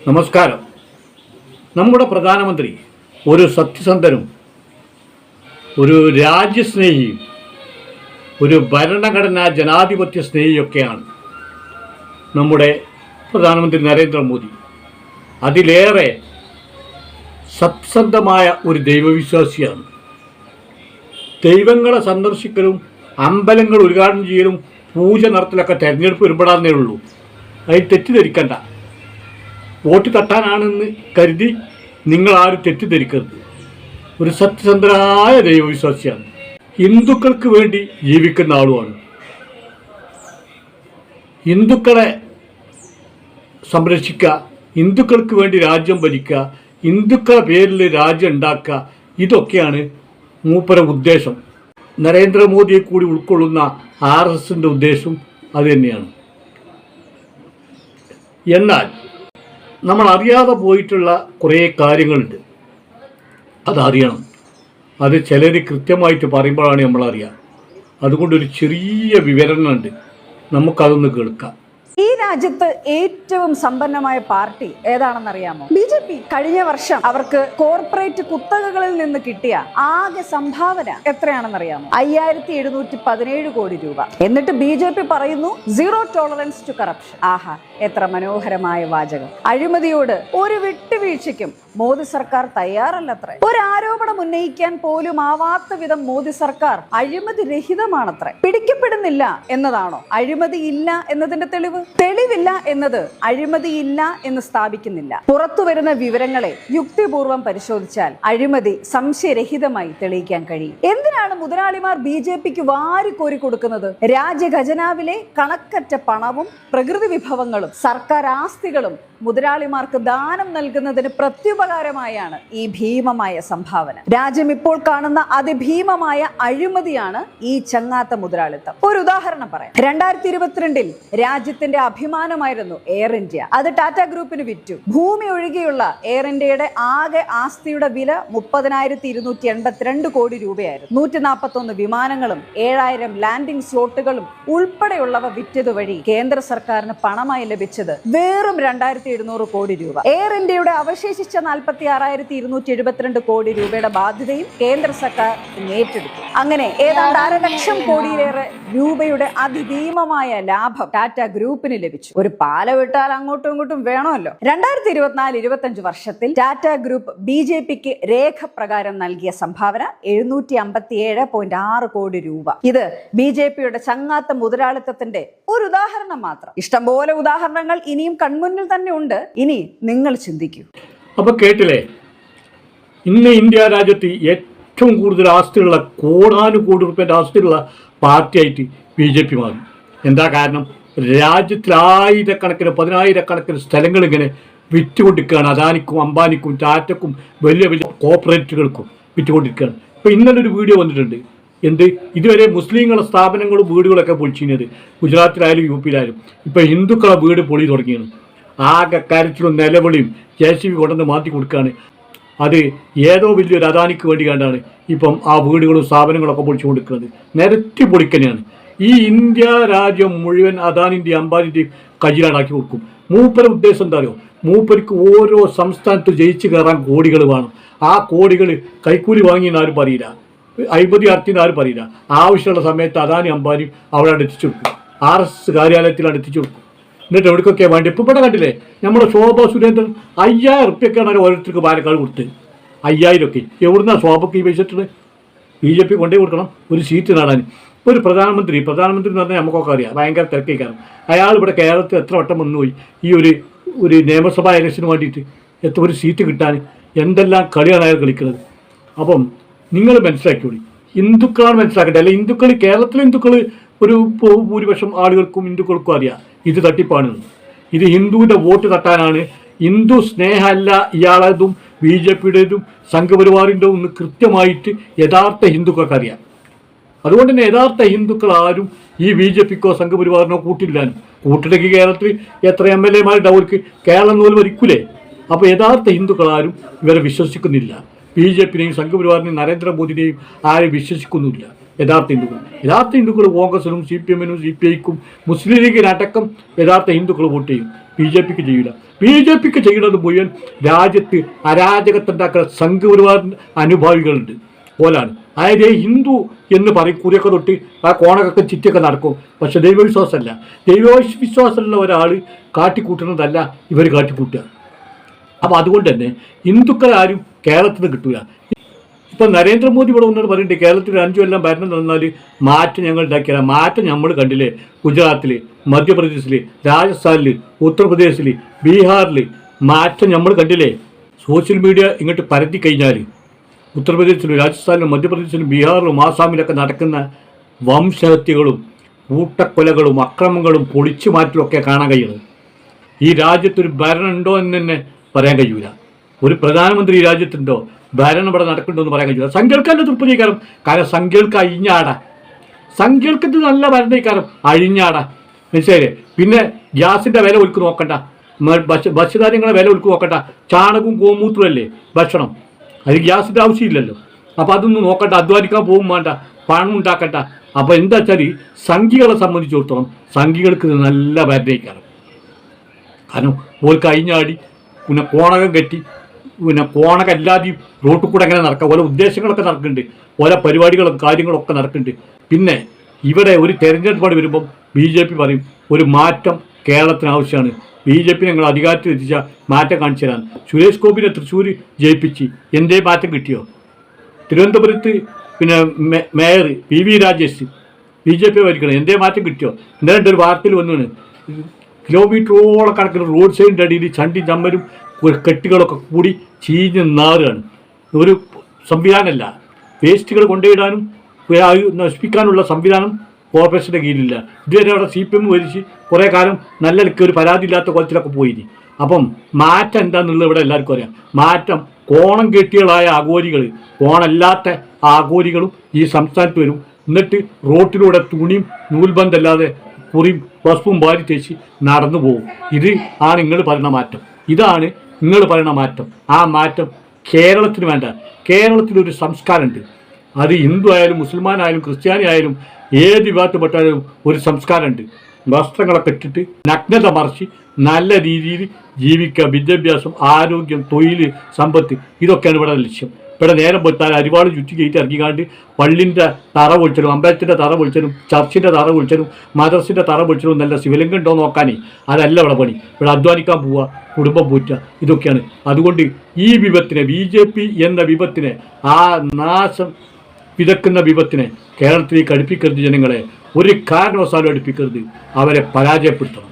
നമസ്കാരം. നമ്മുടെ പ്രധാനമന്ത്രി ഒരു സത്യസന്ധനും ഒരു രാജ്യസ്നേഹിയും ഒരു ഭരണഘടനാ ജനാധിപത്യ സ്നേഹിയൊക്കെയാണ് നമ്മുടെ പ്രധാനമന്ത്രി നരേന്ദ്രമോദി. അതിലേറെ സത്യസന്ധമായ ഒരു ദൈവവിശ്വാസിയാണ്. ദൈവങ്ങളെ സന്ദർശിക്കലും അമ്പലങ്ങൾ ഉദ്ഘാടനം ചെയ്യലും പൂജ നടത്തലൊക്കെ തെരഞ്ഞെടുപ്പ് ഒരുപാടാന്നേ ഉള്ളൂ. അതിൽ തെറ്റിദ്ധരിക്കണ്ട. വോട്ട് തട്ടാനാണെന്ന് കരുതി നിങ്ങളാരും തെറ്റിദ്ധരിക്കരുത്. ഒരു സത്യസന്ധനായ ദൈവവിശ്വാസിയാണ്. ഹിന്ദുക്കൾക്ക് വേണ്ടി ജീവിക്കുന്ന ആളുമാണ്. ഹിന്ദുക്കളെ സംരക്ഷിക്കുക, ഹിന്ദുക്കൾക്ക് വേണ്ടി രാജ്യം ഭരിക്കുക, ഹിന്ദുക്കളുടെ പേരിൽ രാജ്യം ഉണ്ടാക്കുക, ഇതൊക്കെയാണ് മൂപ്പര ഉദ്ദേശം. നരേന്ദ്രമോദിയെ കൂടി ഉൾക്കൊള്ളുന്ന RSSന്റെ ഉദ്ദേശം അതുതന്നെയാണ്. എന്നാൽ നമ്മൾ അറിയാതെ പോയിട്ടുള്ള കുറേ കാര്യങ്ങളുണ്ട്. അതറിയണം. അത് ചിലർ കൃത്യമായിട്ട് പറയുമ്പോഴാണ് നമ്മളറിയുക. അതുകൊണ്ടൊരു ചെറിയ വിവരണമുണ്ട്, നമുക്കതൊന്ന് കേൾക്കാം. ഈ രാജ്യത്ത് ഏറ്റവും സമ്പന്നമായ പാർട്ടി ഏതാണെന്നറിയാമോ? BJP. കഴിഞ്ഞ വർഷം അവർക്ക് കോർപ്പറേറ്റ് കുത്തകകളിൽ നിന്ന് കിട്ടിയ ആകെ സംഭാവന എത്രയാണെന്നറിയാമോ? 5717 കോടി രൂപ. എന്നിട്ട് BJP പറയുന്നു സീറോ ടോളറൻസ് ടു കറപ്ഷൻ. ആഹാ, എത്ര മനോഹരമായ വാചകം. അഴിമതിയോട് ഒരു വിട്ടുവീഴ്ചയ്ക്കും മോദി സർക്കാർ തയ്യാറല്ലത്രേ. ഒരു ആരോപണം ഉന്നയിക്കാൻ പോലും ആവാത്ത വിധം മോദി സർക്കാർ അഴിമതി രഹിതമാണത്രേ. പിടിക്കപ്പെടുന്നില്ല എന്നതാണോ അഴിമതി ഇല്ല എന്നതിന്റെ തെളിവ്? തെളിവില്ല എന്നത് അഴിമതിയില്ല എന്ന് സ്ഥാപിക്കുന്നില്ല. പുറത്തു വരുന്ന വിവരങ്ങളെ യുക്തിപൂർവം പരിശോധിച്ചാൽ അഴിമതി സംശയരഹിതമായി തെളിയിക്കാൻ കഴിയും. എന്തിനാണ് മുതലാളിമാർ BJPക്ക് വാരിക്കോരി കൊടുക്കുന്നത്? രാജ്യഖജനാവിലെ കണക്കറ്റ പണവും പ്രകൃതി വിഭവങ്ങളും സർക്കാർ ആസ്തികളും മുതലാളിമാർക്ക് ദാനം നൽകുന്നതിന് പ്രത്യുപകാരമായാണ് ഈ ഭീമമായ സംഭാവന. രാജ്യം ഇപ്പോൾ കാണുന്ന അതിഭീമമായ അഴിമതിയാണ് ഈ ചങ്ങാത്ത മുതലാളിത്തം. ഒരു ഉദാഹരണം പറയാം. 2022 രാജ്യത്തിന്റെ അഭിമാനമായിരുന്നു എയർ ഇന്ത്യ. അത് ടാറ്റ ഗ്രൂപ്പിന് വിറ്റു. ഭൂമി ഒഴികെയുള്ള എയർ ഇന്ത്യയുടെ ആകെ ആസ്തിയുടെ വില 30,282 കോടി രൂപയായിരുന്നു. 141 വിമാനങ്ങളും 7000 ലാൻഡിംഗ് സ്ലോട്ടുകളും ഉൾപ്പെടെയുള്ളവ വിറ്റത് വഴി കേന്ദ്ര സർക്കാരിന് പണമായി ലഭിച്ചത് വെറും 2700 കോടി രൂപ. എയർ ഇന്ത്യയുടെ അവശേഷിച്ച 46,272 കോടി രൂപയുടെ ബാധ്യതയും കേന്ദ്ര സർക്കാർ ഏറ്റെടുത്തു. അങ്ങനെ ഏതാണ്ട് 1.5 ലക്ഷം കോടിയിലേറെ രൂപയുടെ അതിഭീമമായ ലാഭം ടാറ്റ ഗ്രൂപ്പിന് ലഭിച്ചു. ഒരു പാല വിട്ടാൽ അങ്ങോട്ടും ഇങ്ങോട്ടും വേണമല്ലോ. 2024-25 വർഷത്തിൽ ടാറ്റ ഗ്രൂപ്പ് BJPക്ക് രേഖ പ്രകാരം നൽകിയ സംഭാവന 757.6 കോടി രൂപ. ഇത് BJPയുടെ ചങ്ങാത്ത മുതലാളിത്തത്തിന്റെ ഒരു ഉദാഹരണം മാത്രം. ഇഷ്ടംപോലെ ഉദാഹരണങ്ങൾ ഇനിയും കൺമുന്നിൽ തന്നെ ഉണ്ട്. ഇനി നിങ്ങൾ ചിന്തിക്കൂ. അപ്പൊ കേട്ടില്ലേ, ഇന്ന് ഇന്ത്യ രാജ്യത്ത് ഏറ്റവും കൂടുതൽ ആസ്തിയുള്ള കോടാനുകോടി റുപ്യൻ്റെ ആസ്തിയുള്ള പാർട്ടിയായിട്ട് BJP മാറി. എന്താ കാരണം? രാജ്യത്തിൽ ആയിരക്കണക്കിന് 10,000-കണക്കിന് സ്ഥലങ്ങൾ ഇങ്ങനെ വിറ്റുകൊണ്ടിരിക്കുകയാണ്. അദാനിക്കും അംബാനിക്കും ടാറ്റക്കും വലിയ വലിയ കോർപ്പറേറ്റുകൾക്കും വിറ്റുകൊണ്ടിരിക്കുകയാണ്. ഇപ്പോൾ ഇന്നലെ ഒരു വീഡിയോ വന്നിട്ടുണ്ട്. ഇതുവരെ മുസ്ലിങ്ങളുടെ സ്ഥാപനങ്ങളും വീടുകളൊക്കെ പൊളിച്ചിരുന്നത് ഗുജറാത്തിലായാലും UP-യിലായാലും ഇപ്പോൾ ഹിന്ദുക്കളെ വീട് പൊളി തുടങ്ങിയാണ്. ആകെ കരച്ചിലും നിലവിളിയും JCB കൊണ്ടുവന്ന് മാറ്റി കൊടുക്കുകയാണ്. അത് ഏതോ വലിയൊരു അദാനിക്ക് വേണ്ടി കണ്ടാണ് ഇപ്പം ആ വീടുകളും സ്ഥാപനങ്ങളൊക്കെ പൊളിച്ചു കൊടുക്കുന്നത്. നിരത്തി പൊളിക്കനെയാണ്. ഈ ഇന്ത്യ രാജ്യം മുഴുവൻ അദാനിൻ്റെയും അംബാനിൻ്റെയും കയ്യിലാടാക്കി കൊടുക്കും. മൂപ്പര ഉദ്ദേശം എന്താ അറിയോ? മൂപ്പർക്ക് ഓരോ സംസ്ഥാനത്ത് ജയിച്ച് കയറാൻ കോടികൾ വേണം. ആ കോടികൾ കൈക്കൂലി വാങ്ങിയെന്ന് ആരും പറയില്ല, അഴിമതി നടത്തിയെന്ന് ആരും പറയില്ല. ആവശ്യമുള്ള സമയത്ത് അദാനി അംബാനിയും അവിടെ എത്തിച്ചു കൊടുക്കും. RSS കാര്യാലയത്തിലാണ് എത്തിച്ചു കൊടുക്കും. എന്നിട്ട് എവിടേക്കൊക്കെ വേണ്ടി ഇപ്പം ഇവിടെ കണ്ടില്ലേ, നമ്മുടെ ശോഭാ സുരേന്ദ്രൻ 5000 റുപ്യക്കാണ് ഓരോരുത്തർക്ക് പാലക്കാട് കൊടുത്ത്. 5000 ഒക്കെ എവിടുന്നാ ശോഭയ്ക്ക് ഈ വെച്ചിട്ട് BJP കൊണ്ടേ കൊടുക്കണം ഒരു സീറ്റ് നേടാൻ. ഇപ്പോൾ ഒരു പ്രധാനമന്ത്രി എന്ന് പറഞ്ഞാൽ നമുക്കൊക്കെ അറിയാം, ഭയങ്കര തിരക്കേക്കാരം. അയാൾ ഇവിടെ കേരളത്തിൽ എത്ര വട്ടം വന്നുപോയി ഈ ഒരു നിയമസഭാ ഇലക്ഷന് വേണ്ടിയിട്ട് ഒരു സീറ്റ് കിട്ടാൻ. എന്തെല്ലാം കളിയാണ് അയാൾ കളിക്കുന്നത്. അപ്പം നിങ്ങൾ മനസ്സിലാക്കിയോളി, ഹിന്ദുക്കളാണ് മനസ്സിലാക്കേണ്ടത്. അല്ല, കേരളത്തിലെ ഹിന്ദുക്കൾ ഒരു ഭൂരിപക്ഷം ആളുകൾക്കും ഹിന്ദുക്കൾക്കും അറിയാം ഇത് തട്ടിപ്പാണെന്ന്. ഇത് ഹിന്ദുവിൻ്റെ വോട്ട് തട്ടാനാണ്. ഹിന്ദു സ്നേഹമല്ല ഇയാളതും BJPയുടേതും സംഘപരിവാറിൻ്റെ ഒന്ന് കൃത്യമായിട്ട് യഥാർത്ഥ ഹിന്ദുക്കൾക്ക് അറിയാം. അതുകൊണ്ട് തന്നെ യഥാർത്ഥ ഹിന്ദുക്കൾ ആരും ഈ BJPക്കോ സംഘപരിവാറിനോ കൂട്ടില്ലാനും. കൂട്ടിലേക്ക് കേരളത്തിൽ എത്ര MLA-മാരുടെ അവർക്ക് കേരളം പോലും ഭരിക്കൂലേ? അപ്പോൾ യഥാർത്ഥ ഹിന്ദുക്കളാരും ഇവരെ വിശ്വസിക്കുന്നില്ല. BJPനെയും സംഘപരിവാറിനെയും നരേന്ദ്രമോദിനെയും ആരും വിശ്വസിക്കുന്നില്ല. യഥാർത്ഥ ഹിന്ദുക്കൾ കോൺഗ്രസിനും CPM-നും CPI-ക്കും മുസ്ലിം ലീഗിനടക്കം യഥാർത്ഥ ഹിന്ദുക്കൾ വോട്ട് ചെയ്യും. BJPക്ക് ചെയ്യില്ല. BJPക്ക് ചെയ്യുന്നത് മുഴുവൻ രാജ്യത്ത് അരാജകത്തുണ്ടാക്കുന്ന സംഘപരിവാർ അനുഭാവികളുണ്ട് പോലാണ്. അതായത് ഹിന്ദു എന്ന് പറയും, കുറിയൊക്കെ തൊട്ട് ആ കോണകൊക്കെ ചുറ്റിയൊക്കെ നടക്കും. പക്ഷെ ദൈവവിശ്വാസമല്ല. ദൈവവിശ്വാസമുള്ള ഒരാൾ കാട്ടിക്കൂട്ടുന്നതല്ല ഇവർ കാട്ടിക്കൂട്ടുക. അപ്പോൾ അതുകൊണ്ട് തന്നെ ഹിന്ദുക്കളാരും കേരളത്തിൽ നിന്ന് കിട്ടൂല. ഇപ്പം നരേന്ദ്രമോദി ഇവിടെ വന്നിട്ട് പറയുന്നുണ്ട് കേരളത്തിൽ 5 കൊല്ലം ഭരണം തന്നാൽ മാറ്റം ഞങ്ങൾ ഉണ്ടാക്കിയാൽ. മാറ്റം നമ്മൾ കണ്ടില്ലേ? ഗുജറാത്തിൽ, മധ്യപ്രദേശിൽ, രാജസ്ഥാനിൽ, ഉത്തർപ്രദേശിൽ, ബീഹാറിൽ മാറ്റം നമ്മൾ കണ്ടില്ലേ? സോഷ്യൽ മീഡിയ ഇങ്ങോട്ട് പരത്തി കഴിഞ്ഞാൽ ഉത്തർപ്രദേശിലും രാജസ്ഥാനിലും മധ്യപ്രദേശിലും ബീഹാറിലും ആസാമിലൊക്കെ നടക്കുന്ന വംശഹത്യകളും കൂട്ടക്കൊലകളും അക്രമങ്ങളും പൊളിച്ചു മാറ്റലും ഒക്കെ കാണാൻ കഴിയുന്നത്. ഈ രാജ്യത്തൊരു ഭരണം ഉണ്ടോ എന്ന് തന്നെ പറയാൻ കഴിയൂല. ഒരു പ്രധാനമന്ത്രി ഈ രാജ്യത്തുണ്ടോ? ഭരണം ഇവിടെ നടക്കുന്നുണ്ടോ എന്ന് പറയാൻ കഴിയൂല. സംഖ്യകൾക്കല്ല തൃപ്തിക്കാരം. കാരണം സംഖ്യകൾക്ക് അഴിഞ്ഞാടാ. സംഖ്യകൾക്ക് ഇത് നല്ല ഭരണക്കാരം അഴിഞ്ഞാടാ. മനസ്സിലായില്ലേ? പിന്നെ ഗ്യാസിൻ്റെ വില ഒലുക്ക് നോക്കണ്ട, ഭക്ഷ്യധാന്യങ്ങളുടെ വില ഒലുക്ക് നോക്കണ്ട. ചാണകവും ഗോമൂത്രവും അല്ലേ ഭക്ഷണം. അത് ഗ്യാസിൻ്റെ ആവശ്യമില്ലല്ലോ. അപ്പോൾ അതൊന്നും നോക്കണ്ട. അധ്വാനിക്കാൻ പോകും വേണ്ട, പണം ഉണ്ടാക്കണ്ട. അപ്പോൾ എന്താ വെച്ചാൽ സംഖ്യകളെ സംബന്ധിച്ചിടത്തോളം സംഖ്യകൾക്ക് ഇത് നല്ല ഭരണക്കാരം. കാരണം ഓർക്ക് അഴിഞ്ഞാടി പിന്നെ കോണകം കെട്ടി പിന്നെ കോണകം അല്ലാതെയും റോട്ടിൽ കൂടെ അങ്ങനെ നടക്കുക. ഓരോ ഉദ്ദേശങ്ങളൊക്കെ നടക്കുന്നുണ്ട്, ഓരോ പരിപാടികളും കാര്യങ്ങളൊക്കെ നടക്കുന്നുണ്ട്. പിന്നെ ഇവിടെ ഒരു തെരഞ്ഞെടുപ്പാട് വരുമ്പം BJP പറയും ഒരു മാറ്റം കേരളത്തിന് ആവശ്യമാണ്. BJP ഞങ്ങൾ അധികാരത്തിൽ എത്തിച്ചാൽ മാറ്റം കാണിച്ചു തരാൻ. സുരേഷ് ഗോപിനെ തൃശ്ശൂർ ജയിപ്പിച്ച് എന്തേ മാറ്റം കിട്ടിയോ? തിരുവനന്തപുരത്ത് പിന്നെ മേയർ PV രാജേഷ് BJP ഭരിക്കണം, എന്തേ മാറ്റം കിട്ടിയോ? എന്തായാലും ഒരു വാർത്തയിൽ വന്നാണ് കിലോമീറ്ററോളം കണക്കിന് റോഡ് സൈഡിൻ്റെ അടിയിൽ ചണ്ടി ചമ്മരും കെട്ടുകളൊക്കെ കൂടി ചീഞ്ഞ് നാറുകയാണ്. ഒരു സംവിധാനമല്ല. വേസ്റ്റുകൾ കൊണ്ടുപോയിടാനും നശിപ്പിക്കാനുള്ള സംവിധാനം കോർപ്പറേഷൻ്റെ കീഴിലില്ല. ഇതുവരെ അവിടെ CPM ഭരിച്ച് കുറേ കാലം നല്ല നിലയ്ക്ക് ഒരു പരാതി ഇല്ലാത്ത കുളത്തിലൊക്കെ പോയിനി. അപ്പം മാറ്റം എന്താണെന്നുള്ളത് ഇവിടെ എല്ലാവർക്കും അറിയാം. മാറ്റം കോണം കെട്ടികളായ ആഘോരികൾ, കോണല്ലാത്ത ആഘോരികളും ഈ സംസ്ഥാനത്ത് വരും. എന്നിട്ട് റോട്ടിലൂടെ തുണിയും നൂൽബന്ധമല്ലാതെ കുറിയും വസ്തുവും വാരി തേച്ച് നടന്നു പോകും. ഇത് ആണ് നിങ്ങൾ പറയുന്ന മാറ്റം. ഇതാണ് നിങ്ങൾ പറയുന്ന മാറ്റം. ആ മാറ്റം കേരളത്തിന് വേണ്ട. കേരളത്തിലൊരു സംസ്കാരമുണ്ട്. അത് ഹിന്ദു ആയാലും മുസൽമാനായാലും ക്രിസ്ത്യാനി ആയാലും ഏത് വിഭാഗത്തിൽപ്പെട്ടാലും ഒരു സംസ്കാരമുണ്ട്. വസ്ത്രങ്ങളൊക്കെ ഇട്ടിട്ട് നഗ്നത മറിച്ച് നല്ല രീതിയിൽ ജീവിക്കുക. വിദ്യാഭ്യാസം, ആരോഗ്യം, തൊഴിൽ, സമ്പത്ത്, ഇതൊക്കെയാണ് ഇവിടെ ലക്ഷ്യം. ഇവിടെ നേരം പൊട്ടാൽ അരിവാൾ ചുറ്റി കയറ്റി ഇറങ്ങിക്കാണ്ട് പള്ളിൻ്റെ തറ പൊളിച്ചലും അമ്പലത്തിൻ്റെ തറ പൊളിച്ചലും ചർച്ചിൻ്റെ തറ പൊളിച്ചലും മദ്രസിൻ്റെ തറ പൊളിച്ചലും നല്ല ശിവലിംഗം ഉണ്ടോ നോക്കാനേ അതല്ല ഇവിടെ പണി. ഇവിടെ അധ്വാനിക്കാൻ പോവുക, കുടുംബം പോറ്റുക, ഇതൊക്കെയാണ്. അതുകൊണ്ട് ഈ വിപത്തിനെ BJP എന്ന വിപത്തിനെ, ആ നാശം വിതക്കുന്ന വിപത്തിനെ കേരളത്തിലേക്ക് അടുപ്പിക്കരുത്. ജനങ്ങളെ ഒരു കാരണവശാലും അടുപ്പിക്കരുത്. അവരെ പരാജയപ്പെടുത്തണം.